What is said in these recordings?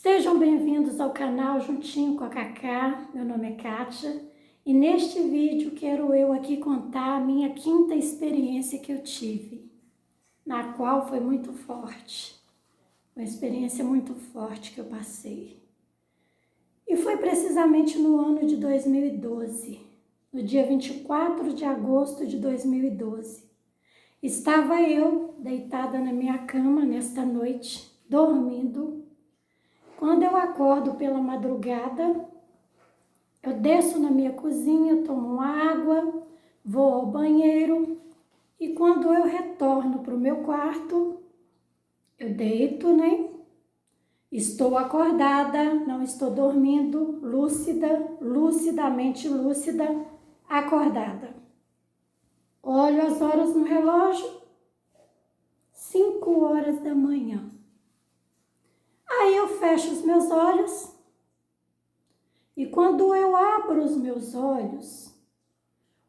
Sejam bem-vindos ao canal Juntinho com a Cacá. Meu nome é Kátia e neste vídeo quero eu aqui contar a minha quinta experiência que eu tive, na qual foi muito forte, uma experiência muito forte que eu passei. E foi precisamente no ano de 2012, no dia 24 de agosto de 2012. Estava eu deitada na minha cama nesta noite, dormindo. Quando eu acordo pela madrugada, eu desço na minha cozinha, tomo água, vou ao banheiro e quando eu retorno para o meu quarto, eu deito, né? Estou acordada, não estou dormindo, lucidamente lúcida, acordada. Olho as horas no relógio, 5 horas da manhã. Aí eu fecho os meus olhos e quando eu abro os meus olhos,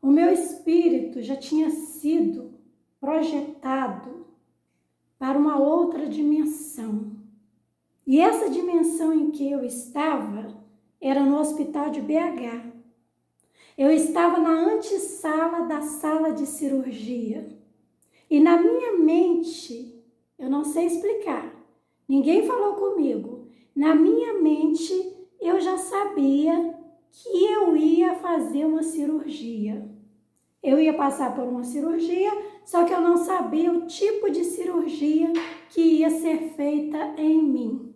o meu espírito já tinha sido projetado para uma outra dimensão. E essa dimensão em que eu estava era no hospital de BH. Eu estava na antessala da sala de cirurgia. E na minha mente, eu não sei explicar, ninguém falou comigo. Na minha mente, eu já sabia que eu ia fazer uma cirurgia. Eu ia passar por uma cirurgia, só que eu não sabia o tipo de cirurgia que ia ser feita em mim.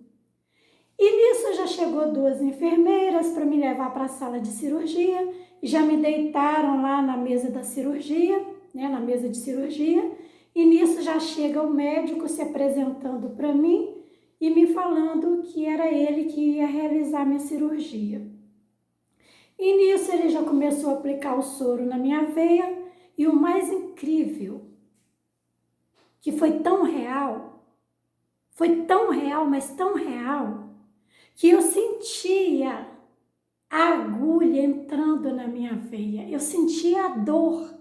E nisso já chegou 2 enfermeiras para me levar para a sala de cirurgia, e já me deitaram lá na mesa da cirurgia, né, na mesa de cirurgia, e nisso já chega o médico se apresentando para mim e me falando que era ele que ia realizar minha cirurgia. E nisso ele já começou a aplicar o soro na minha veia e o mais incrível, que foi tão real, mas tão real, que eu sentia a agulha entrando na minha veia, eu sentia a dor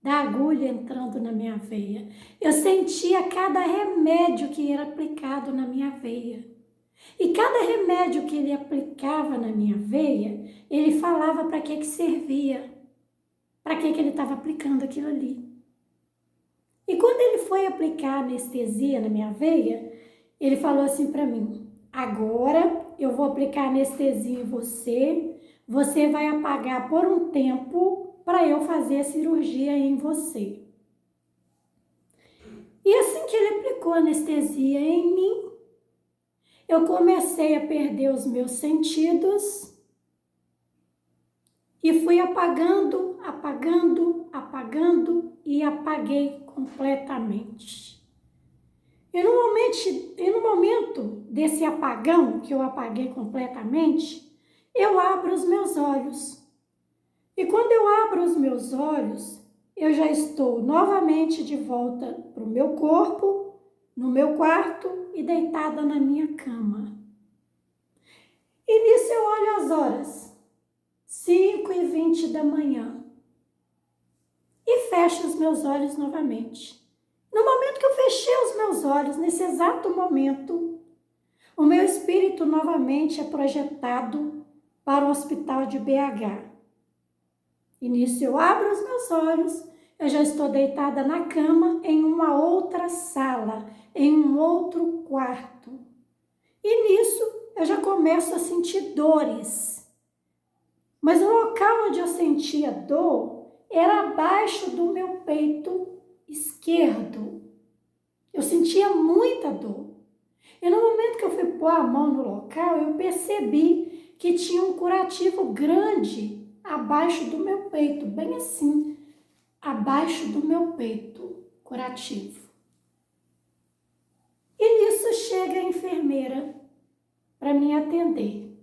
da agulha entrando na minha veia. Eu sentia cada remédio que era aplicado na minha veia. E cada remédio que ele aplicava na minha veia, ele falava para que servia, para que ele estava aplicando aquilo ali. E quando ele foi aplicar anestesia na minha veia, ele falou assim para mim: agora eu vou aplicar anestesia em você, você vai apagar por um tempo para eu fazer a cirurgia em você. E assim que ele aplicou anestesia em mim, eu comecei a perder os meus sentidos e fui apagando e apaguei completamente. E no momento desse apagão, que eu apaguei completamente, eu abro os meus olhos. E quando eu abro os meus olhos, eu já estou novamente de volta para o meu corpo, no meu quarto e deitada na minha cama. E nisso eu olho as horas, 5h20 da manhã, e fecho os meus olhos novamente. No momento que eu fechei os meus olhos, nesse exato momento, o meu espírito novamente é projetado para o hospital de BH. E nisso eu abro os meus olhos, eu já estou deitada na cama em uma outra sala, em um outro quarto. E nisso eu já começo a sentir dores. Mas o local onde eu sentia dor era abaixo do meu peito esquerdo. Eu sentia muita dor. E no momento que eu fui pôr a mão no local, eu percebi que tinha um curativo grande abaixo do meu peito, bem assim, abaixo do meu peito, curativo. E nisso chega a enfermeira para me atender.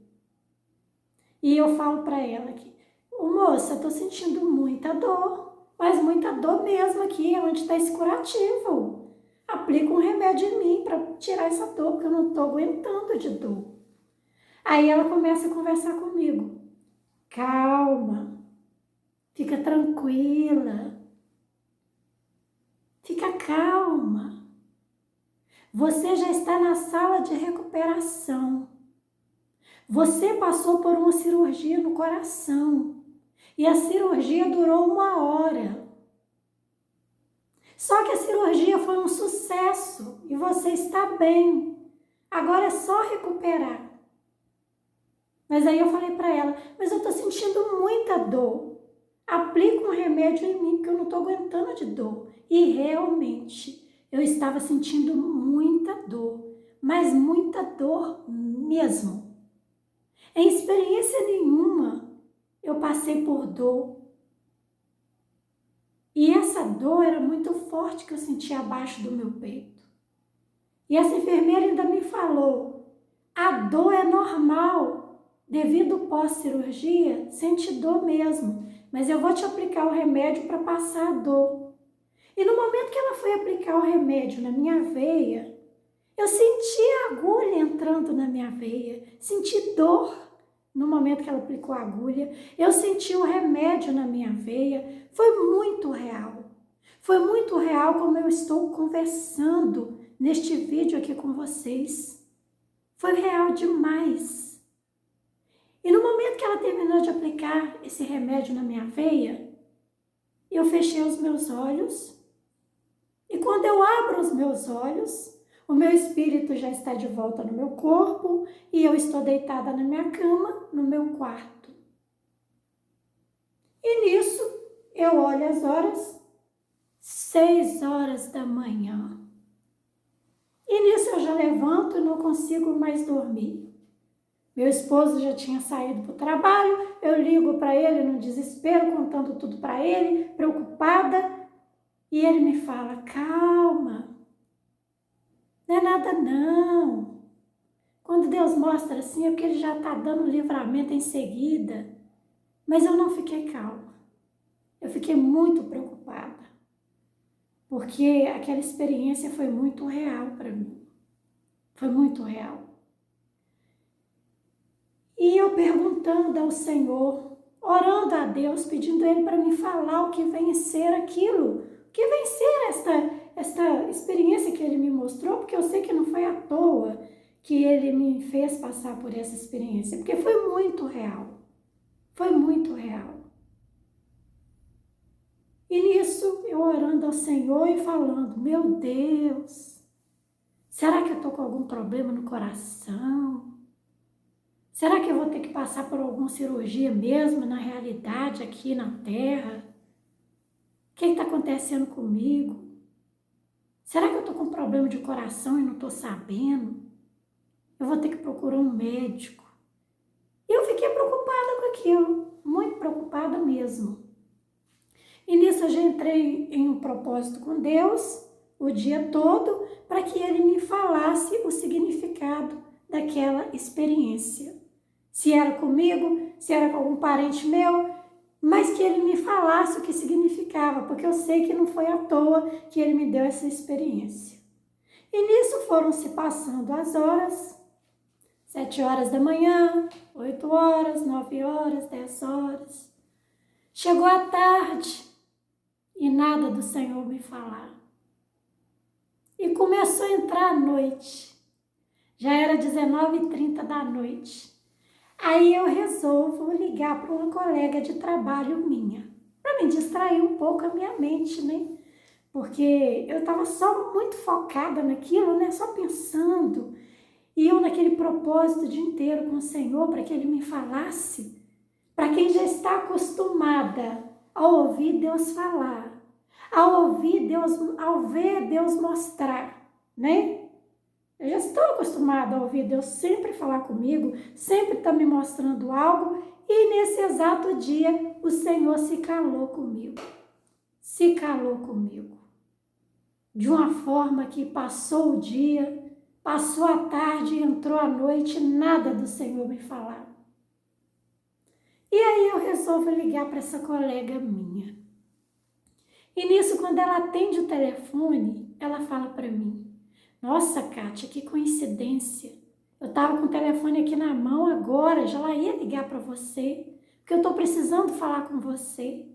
E eu falo para ela que, moça, eu tô sentindo muita dor, mas muita dor mesmo aqui, onde está esse curativo. Aplica um remédio em mim para tirar essa dor, porque eu não tô aguentando de dor. Aí ela começa a conversar comigo. Calma, fica tranquila, fica calma. Você já está na sala de recuperação. Você passou por uma cirurgia no coração e a cirurgia durou 1 hora. Só que a cirurgia foi um sucesso e você está bem. Agora é só recuperar. Mas aí eu falei para ela, mas eu estou sentindo muita dor. Aplica um remédio em mim, porque eu não estou aguentando de dor. E realmente, eu estava sentindo muita dor, mas muita dor mesmo. Em experiência nenhuma, eu passei por dor. E essa dor era muito forte que eu sentia abaixo do meu peito. E essa enfermeira ainda me falou, a dor é normal, devido pós-cirurgia, sente dor mesmo, mas eu vou te aplicar o remédio para passar a dor. E no momento que ela foi aplicar o remédio na minha veia, eu senti a agulha entrando na minha veia, senti dor no momento que ela aplicou a agulha, eu senti o remédio na minha veia, foi muito real. Foi muito real como eu estou conversando neste vídeo aqui com vocês. Foi real demais. E no momento que ela terminou de aplicar esse remédio na minha veia, eu fechei os meus olhos. E quando eu abro os meus olhos, o meu espírito já está de volta no meu corpo e eu estou deitada na minha cama, no meu quarto. E nisso, eu olho as horas, 6 horas da manhã. E nisso eu já levanto e não consigo mais dormir. Meu esposo já tinha saído para o trabalho, eu ligo para ele no desespero, contando tudo para ele, preocupada. E ele me fala, calma, não é nada não. Quando Deus mostra assim é porque Ele já está dando livramento em seguida. Mas eu não fiquei calma. Eu fiquei muito preocupada. Porque aquela experiência foi muito real para mim. Foi muito real. E eu perguntando ao Senhor, orando a Deus, pedindo a Ele para me falar o que vem ser aquilo. O que vem ser esta experiência que Ele me mostrou, porque eu sei que não foi à toa que Ele me fez passar por essa experiência, porque foi muito real. Foi muito real. E nisso, eu orando ao Senhor e falando, meu Deus, será que eu estou com algum problema no coração? Será que eu vou ter que passar por alguma cirurgia mesmo, na realidade, aqui na Terra? O que está acontecendo comigo? Será que eu estou com problema de coração e não estou sabendo? Eu vou ter que procurar um médico. E eu fiquei preocupada com aquilo, muito preocupada mesmo. E nisso eu já entrei em um propósito com Deus o dia todo para que Ele me falasse o significado daquela experiência. Se era comigo, se era com algum parente meu, mas que Ele me falasse o que significava, porque eu sei que não foi à toa que Ele me deu essa experiência. E nisso foram se passando as horas, 7 horas da manhã, 8 horas, 9 horas, 10 horas. Chegou a tarde e nada do Senhor me falar. E começou a entrar a noite. Já era 19h30 da noite. Aí eu resolvo ligar para uma colega de trabalho minha, para me distrair um pouco a minha mente, né? Porque eu estava só muito focada naquilo, né? Só pensando. E eu naquele propósito o dia inteiro com o Senhor para que Ele me falasse. Para quem já está acostumada a ouvir Deus falar, ao ver Deus mostrar, né? Eu já estou acostumada a ouvir Deus sempre falar comigo, sempre está me mostrando algo, e nesse exato dia o Senhor se calou comigo. Se calou comigo. De uma forma que passou o dia, passou a tarde, entrou a noite, nada do Senhor me falar. E aí eu resolvo ligar para essa colega minha. E nisso, quando ela atende o telefone, ela fala para mim, nossa, Kátia, que coincidência. Eu estava com o telefone aqui na mão agora, já ia ligar para você, porque eu estou precisando falar com você.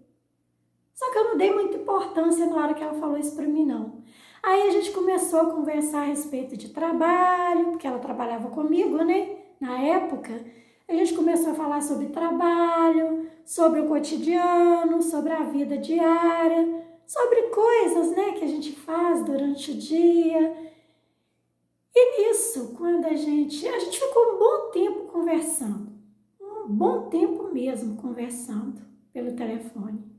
Só que eu não dei muita importância na hora que ela falou isso para mim, não. Aí a gente começou a conversar a respeito de trabalho, porque ela trabalhava comigo, né? Na época, a gente começou a falar sobre trabalho, sobre o cotidiano, sobre a vida diária, sobre coisas, né, que a gente faz durante o dia. E nisso, quando a gente ficou um bom tempo conversando, um bom tempo mesmo conversando pelo telefone.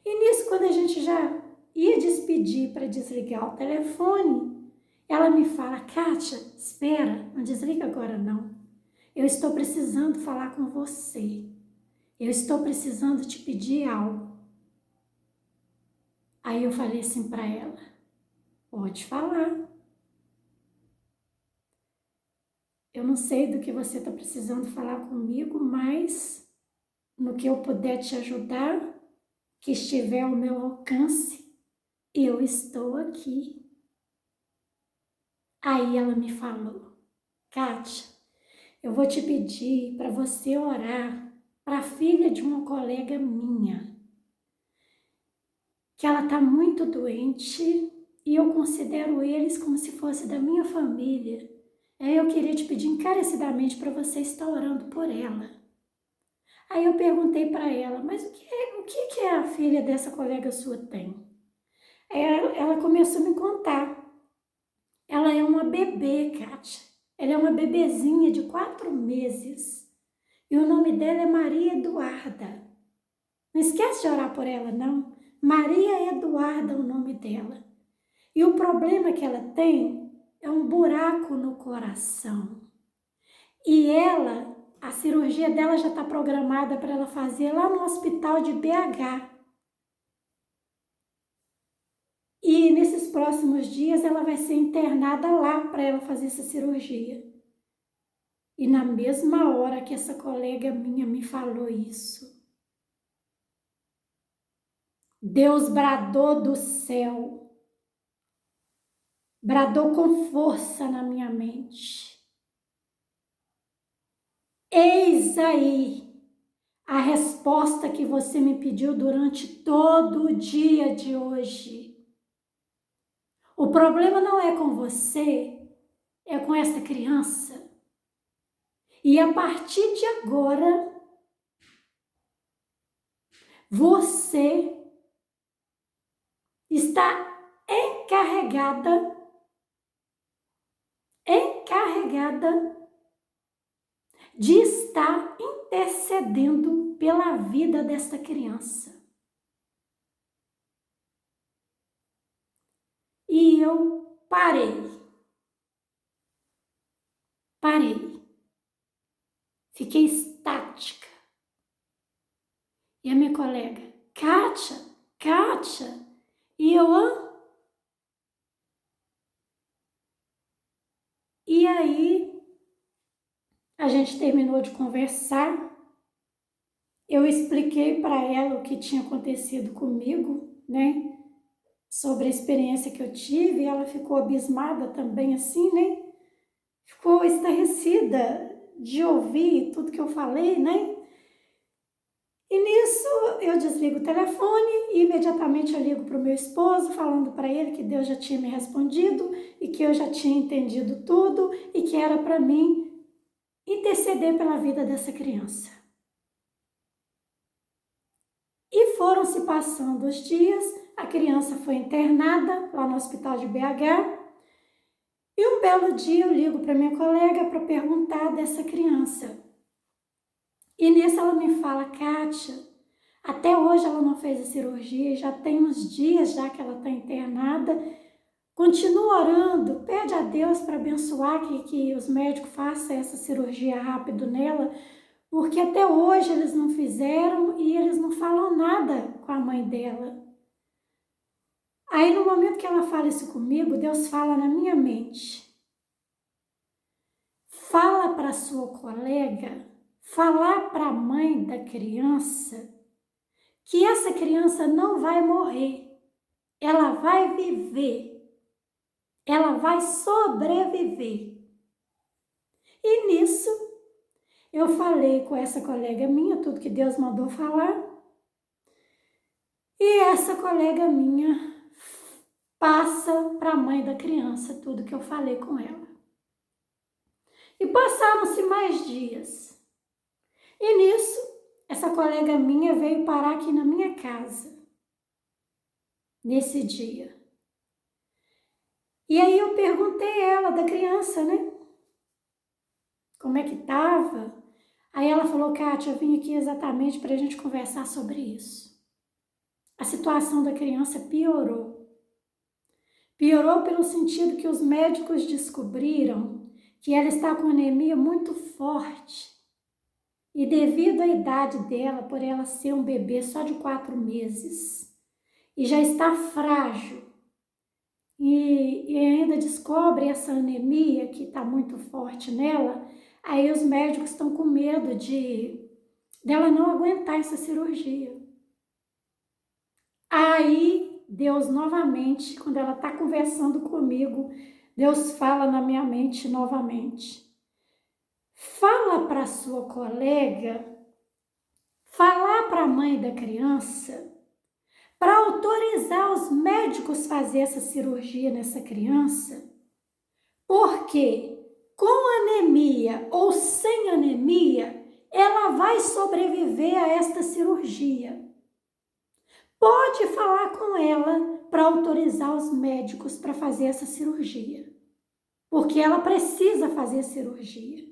E nisso, quando a gente já ia despedir para desligar o telefone, ela me fala: Kátia, espera, não desliga agora não. Eu estou precisando falar com você. Eu estou precisando te pedir algo. Aí eu falei assim para ela: pode falar. Eu não sei do que você está precisando falar comigo, mas no que eu puder te ajudar, que estiver ao meu alcance, eu estou aqui. Aí ela me falou: Kátia, eu vou te pedir para você orar para a filha de uma colega minha, que ela está muito doente e eu considero eles como se fosse da minha família. Aí eu queria te pedir encarecidamente para você estar orando por ela. Aí eu perguntei para ela: mas o que a filha dessa colega sua tem? Aí ela começou a me contar. Ela é uma bebê, Kátia. Ela é uma bebezinha de 4 meses. E o nome dela é Maria Eduarda. Não esquece de orar por ela, não. Maria Eduarda é o nome dela. E o problema que ela tem é um buraco no coração. E a cirurgia dela já está programada para ela fazer lá no hospital de BH. E nesses próximos dias ela vai ser internada lá para ela fazer essa cirurgia. E na mesma hora que essa colega minha me falou isso, Deus bradou do céu, bradou com força na minha mente. Eis aí a resposta que você me pediu durante todo o dia de hoje. O problema não é com você, é com essa criança. E a partir de agora, você está encarregada de estar intercedendo pela vida desta criança. E eu parei. Fiquei estática. E a minha colega: Kátia, e eu, E aí, a gente terminou de conversar. Eu expliquei para ela o que tinha acontecido comigo, né? Sobre a experiência que eu tive. E ela ficou abismada também, assim, né? Ficou estarrecida de ouvir tudo que eu falei, né? E nisso eu desligo o telefone e imediatamente eu ligo para o meu esposo, falando para ele que Deus já tinha me respondido e que eu já tinha entendido tudo e que era para mim interceder pela vida dessa criança. E foram se passando os dias, a criança foi internada lá no hospital de BH e um belo dia eu ligo para minha colega para perguntar dessa criança. E nisso ela me fala: Kátia, até hoje ela não fez a cirurgia, já tem uns dias já que ela está internada. Continua orando, pede a Deus para abençoar que os médicos façam essa cirurgia rápido nela, porque até hoje eles não fizeram e eles não falam nada com a mãe dela. Aí no momento que ela fala isso comigo, Deus fala na minha mente: fala para sua colega, falar para a mãe da criança que essa criança não vai morrer, ela vai viver, ela vai sobreviver. E nisso, eu falei com essa colega minha tudo que Deus mandou falar, e essa colega minha passa para a mãe da criança tudo que eu falei com ela. E passaram-se mais dias. E nisso, essa colega minha veio parar aqui na minha casa, nesse dia. E aí eu perguntei ela da criança, né? Como é que estava? Aí ela falou, Kátia, eu vim aqui exatamente para a gente conversar sobre isso. A situação da criança piorou. Piorou pelo sentido que os médicos descobriram que ela está com anemia muito forte. E devido à idade dela, por ela ser um bebê só de 4 meses, e já está frágil, e ainda descobre essa anemia que está muito forte nela, aí os médicos estão com medo dela não aguentar essa cirurgia. Aí Deus novamente, quando ela está conversando comigo, Deus fala na minha mente novamente. Fala para sua colega, falar para a mãe da criança, para autorizar os médicos fazer essa cirurgia nessa criança, porque com anemia ou sem anemia, ela vai sobreviver a esta cirurgia. Pode falar com ela para autorizar os médicos para fazer essa cirurgia, porque ela precisa fazer a cirurgia.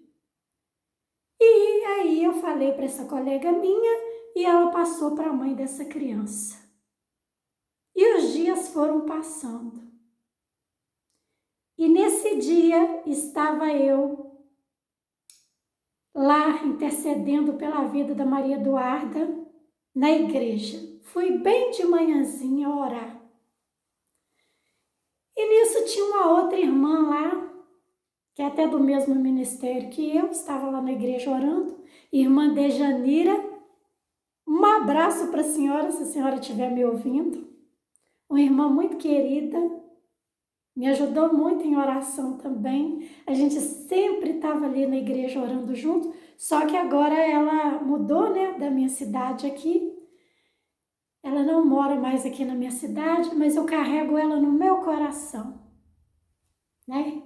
E aí eu falei para essa colega minha e ela passou para a mãe dessa criança. E os dias foram passando. E nesse dia estava eu lá intercedendo pela vida da Maria Eduarda na igreja. Fui bem de manhãzinha orar. E nisso tinha uma outra irmã lá, que é até do mesmo ministério que eu, estava lá na igreja orando, irmã Dejanira. Um abraço para a senhora, se a senhora estiver me ouvindo. Uma irmã muito querida, me ajudou muito em oração também. A gente sempre estava ali na igreja orando junto, só que agora ela mudou, né, da minha cidade aqui. Ela não mora mais aqui na minha cidade, mas eu carrego ela no meu coração, né?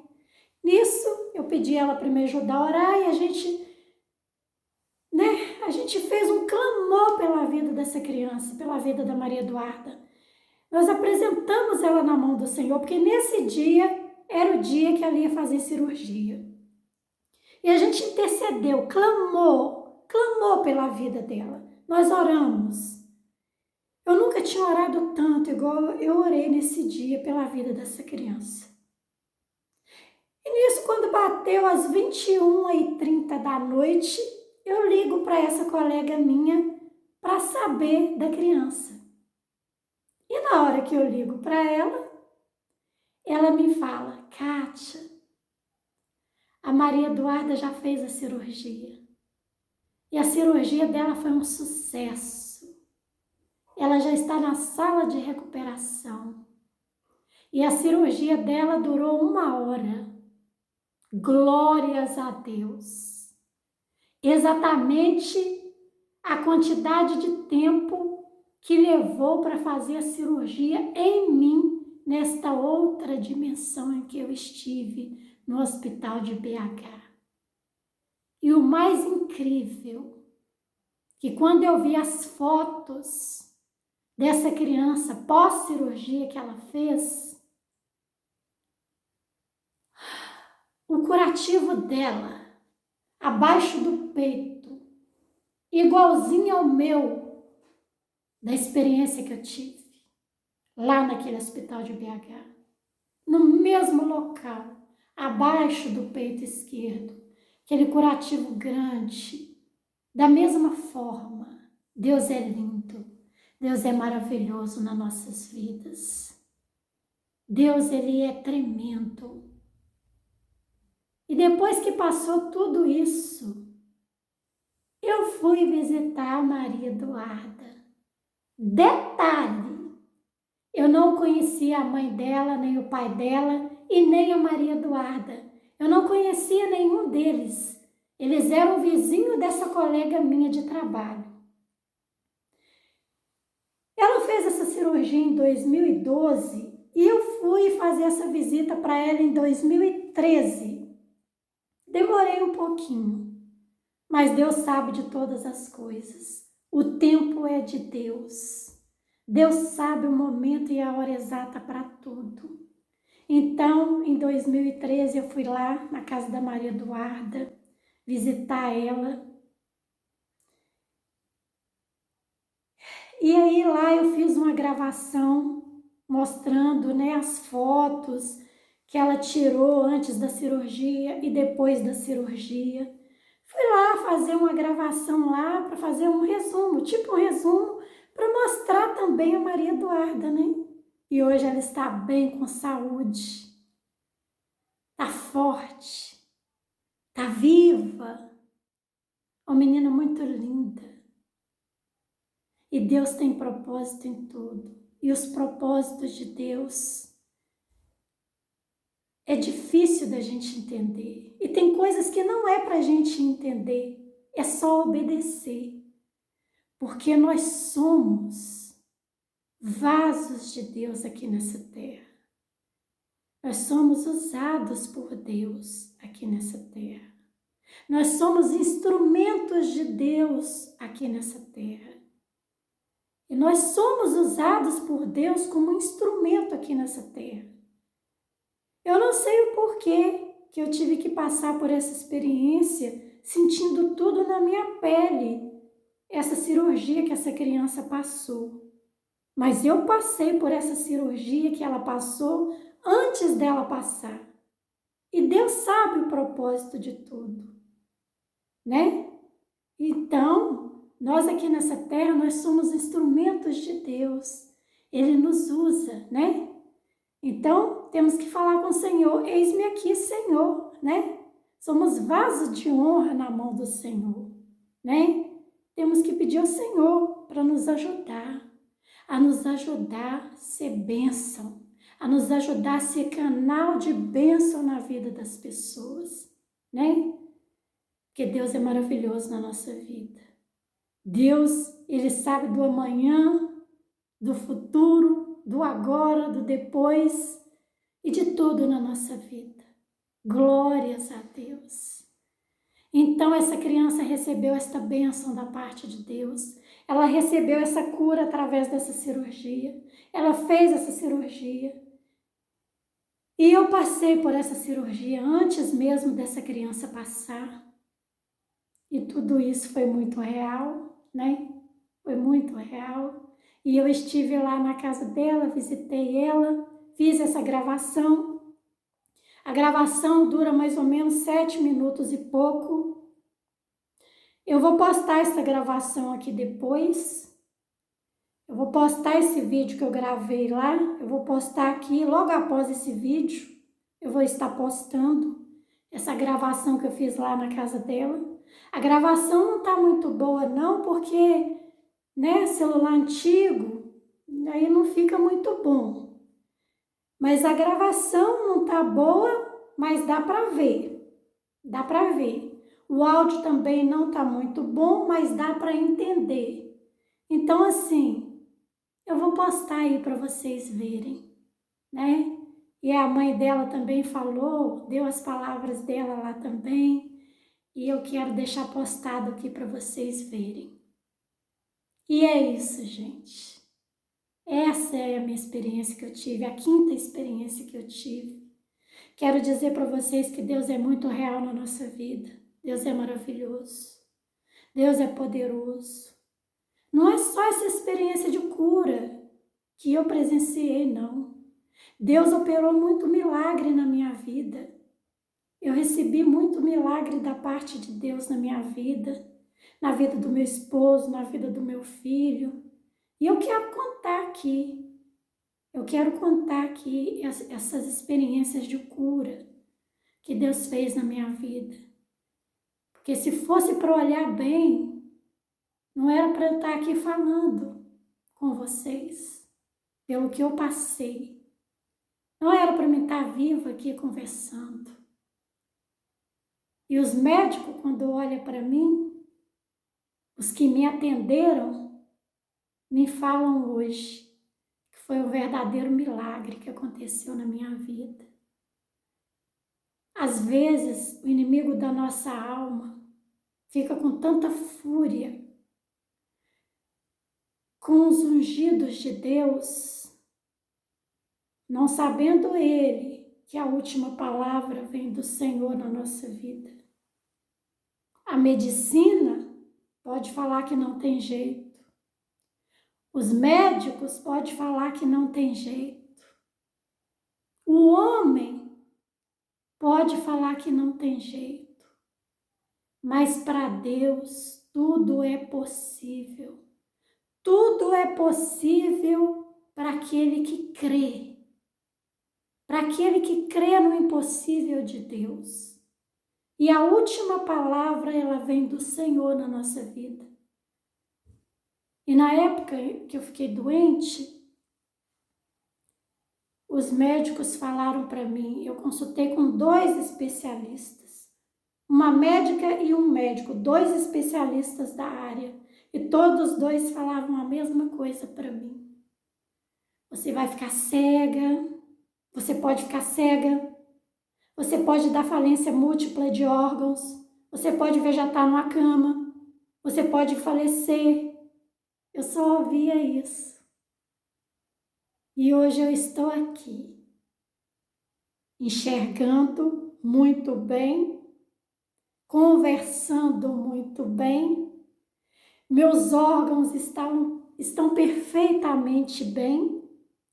Nisso, eu pedi ela para me ajudar a orar e a gente fez um clamor pela vida dessa criança, pela vida da Maria Eduarda. Nós apresentamos ela na mão do Senhor, porque nesse dia era o dia que ela ia fazer cirurgia. E a gente intercedeu, clamou pela vida dela. Nós oramos. Eu nunca tinha orado tanto igual eu orei nesse dia pela vida dessa criança. E nisso, quando bateu às 21h30 da noite, eu ligo para essa colega minha para saber da criança. E na hora que eu ligo para ela me fala, Kátia, a Maria Eduarda já fez a cirurgia. E a cirurgia dela foi um sucesso. Ela já está na sala de recuperação. E a cirurgia dela durou 1 hora. Glórias a Deus. Exatamente a quantidade de tempo que levou para fazer a cirurgia em mim, nesta outra dimensão em que eu estive no hospital de BH. E o mais incrível, que quando eu vi as fotos dessa criança pós-cirurgia que ela fez, o curativo dela, abaixo do peito, igualzinho ao meu, da experiência que eu tive lá naquele hospital de BH, no mesmo local, abaixo do peito esquerdo, aquele curativo grande, da mesma forma. Deus é lindo, Deus é maravilhoso nas nossas vidas. Deus, Ele é tremendo. E depois que passou tudo isso, eu fui visitar a Maria Eduarda. Detalhe, eu não conhecia a mãe dela, nem o pai dela e nem a Maria Eduarda. Eu não conhecia nenhum deles. Eles eram vizinhos dessa colega minha de trabalho. Ela fez essa cirurgia em 2012 e eu fui fazer essa visita para ela em 2013. Demorei um pouquinho, mas Deus sabe de todas as coisas. O tempo é de Deus. Deus sabe o momento e a hora exata para tudo. Então, em 2013, eu fui lá na casa da Maria Eduarda visitar ela. E aí lá eu fiz uma gravação mostrando, né, as fotos que ela tirou antes da cirurgia e depois da cirurgia. Fui lá fazer uma gravação lá para fazer um resumo, tipo um resumo, para mostrar também a Maria Eduarda, né? E hoje ela está bem, com saúde, está forte, está viva, uma menina muito linda. E Deus tem propósito em tudo. E os propósitos de Deus é difícil da gente entender. E tem coisas que não é para a gente entender, é só obedecer. Porque nós somos vasos de Deus aqui nessa terra. Nós somos usados por Deus aqui nessa terra. Nós somos instrumentos de Deus aqui nessa terra. E nós somos usados por Deus como instrumento aqui nessa terra. Eu não sei o porquê que eu tive que passar por essa experiência, sentindo tudo na minha pele, essa cirurgia que essa criança passou. Mas eu passei por essa cirurgia que ela passou antes dela passar. E Deus sabe o propósito de tudo, né? Então, nós aqui nessa terra, nós somos instrumentos de Deus. Ele nos usa, né? Então, temos que falar com o Senhor, eis-me aqui, Senhor, né? Somos vasos de honra na mão do Senhor, né? Temos que pedir ao Senhor para nos ajudar, a nos ajudar a ser bênção, a nos ajudar a ser canal de bênção na vida das pessoas, né? Porque Deus é maravilhoso na nossa vida. Deus, Ele sabe do amanhã, do futuro, do agora, do depois e de tudo na nossa vida. Glórias a Deus. Então essa criança recebeu esta bênção da parte de Deus. Ela recebeu essa cura através dessa cirurgia. Ela fez essa cirurgia. E eu passei por essa cirurgia antes mesmo dessa criança passar. E tudo isso foi muito real, né? Foi muito real. E eu estive lá na casa dela, visitei ela, fiz essa gravação. A gravação dura mais ou menos 7 minutos e pouco. Eu vou postar essa gravação aqui depois. Eu vou postar esse vídeo que eu gravei lá. Eu vou postar aqui logo após esse vídeo. Eu vou estar postando essa gravação que eu fiz lá na casa dela. A gravação não tá muito boa não, porque, né, celular antigo, aí não fica muito bom. Mas a gravação não tá boa, mas dá para ver. Dá para ver. O áudio também não tá muito bom, mas dá para entender. Então, assim, eu vou postar aí para vocês verem, né? E a mãe dela também falou, deu as palavras dela lá também. E eu quero deixar postado aqui para vocês verem. E é isso, gente. Essa é a minha experiência que eu tive, a quinta experiência que eu tive. Quero dizer para vocês que Deus é muito real na nossa vida. Deus é maravilhoso. Deus é poderoso. Não é só essa experiência de cura que eu presenciei, não. Deus operou muito milagre na minha vida. Eu recebi muito milagre da parte de Deus na minha vida, na vida do meu esposo, na vida do meu filho. E eu quero contar aqui. Eu quero contar aqui essas experiências de cura que Deus fez na minha vida. Porque se fosse para olhar bem, não era para eu estar aqui falando com vocês, pelo que eu passei. Não era para mim estar viva aqui conversando. E os médicos, quando olham para mim, os que me atenderam, me falam hoje, foi um verdadeiro milagre que aconteceu na minha vida. Às vezes, o inimigo da nossa alma fica com tanta fúria com os ungidos de Deus, não sabendo ele que a última palavra vem do Senhor na nossa vida. A medicina pode falar que não tem jeito. Os médicos podem falar que não tem jeito. O homem pode falar que não tem jeito. Mas para Deus tudo é possível. Tudo é possível para aquele que crê. Para aquele que crê no impossível de Deus. E a última palavra, ela vem do Senhor na nossa vida. E na época que eu fiquei doente, os médicos falaram para mim, eu consultei com 2 especialistas, uma médica e um médico, 2 especialistas da área, e todos os 2 falavam a mesma coisa para mim. Você vai ficar cega, você pode ficar cega, você pode dar falência múltipla de órgãos, você pode vegetar numa cama, você pode falecer. Eu só ouvia isso. E hoje eu estou aqui, enxergando muito bem, conversando muito bem, meus órgãos estão perfeitamente bem,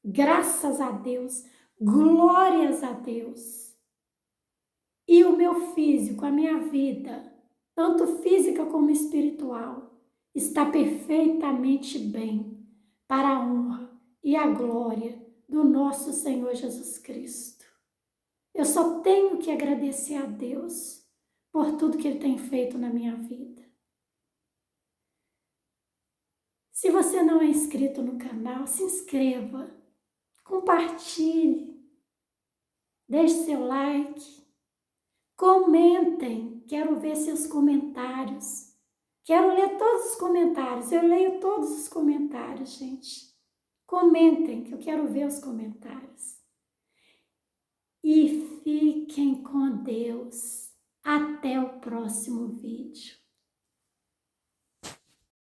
graças a Deus, glórias a Deus. E o meu físico, a minha vida, tanto física como espiritual, está perfeitamente bem para a honra e a glória do nosso Senhor Jesus Cristo. Eu só tenho que agradecer a Deus por tudo que Ele tem feito na minha vida. Se você não é inscrito no canal, se inscreva, compartilhe, deixe seu like, comentem, quero ver seus comentários, quero ler todos os comentários, eu leio todos os comentários, gente. Comentem, que eu quero ver os comentários. E fiquem com Deus. Até o próximo vídeo.